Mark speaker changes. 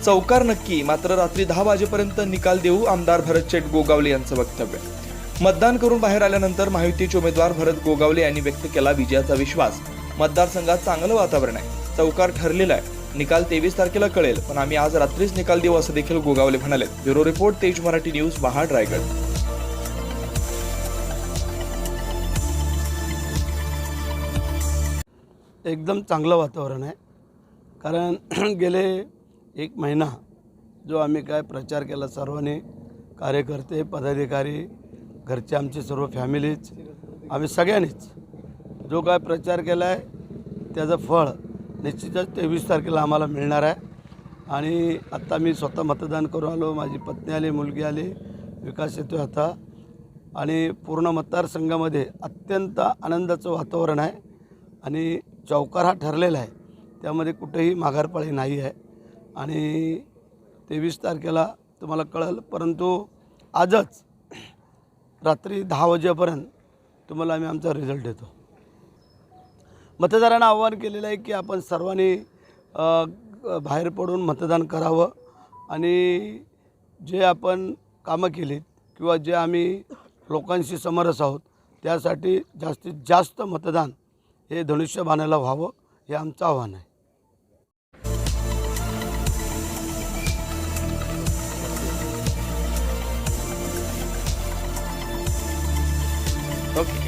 Speaker 1: चौकार नक्की, मात्र रात्री 10 वाजेपर्यंत निकाल देऊ, आमदार भरत शेठ गोगावले यांचं वक्तव्य. मतदान करून बाहेर आल्यानंतर महायुतीचे उमेदवार भरत गोगावले यांनी व्यक्त केला विजयाचा विश्वास. मतदारसंघात चांगलं वातावरण आहे, चौकार ठरलेला आहे, निकाल 23 तारखेला कळेल, पण आम्ही आज रात्रीच निकाल देऊ असं देखील गोगावले म्हणाले. ब्युरो रिपोर्ट, तेज मराठी न्यूज, महाड, रायगड.
Speaker 2: एकदम चांगलं वातावरण आहे. कारण गेले एक महिना जो आम्ही काय प्रचार केला, सर्वांनी, कार्यकर्ते, पदाधिकारी, घरचे आमचे सर्व फॅमिलीज, आम्ही सगळ्यांनीच जो काय प्रचार केला आहे त्याचं फळ निश्चितच 23 तारखेला आम्हाला मिळणार आहे. आणि आत्ता मी स्वतः मतदान करून आलो, माझी पत्नी आली, मुलगी आली, विकास येतो आता. आणि पूर्ण मतदारसंघामध्ये अत्यंत आनंदाचं वातावरण आहे. आणि चौकार हा ठरलेला आहे, त्यामध्ये कुठेही माघारपाळी नाही आहे. आणि 23 तारखेला तुम्हाला कळेल, परंतु आजच रात्री 10 वाजेपर्यंत तुम्हाला आम्ही आमचा रिझल्ट देतो. मतदारांना आवाहन केलेलं आहे की आपण सर्वांनी बाहेर पडून मतदान करावं. आणि जे आपण कामं केलीत किंवा जे आम्ही लोकांशी समरस आहोत त्यासाठी जास्तीत जास्त मतदान हे धनुष्यबाणाला व्हावं, हे आमचं आव्हान आहे.
Speaker 3: ओके.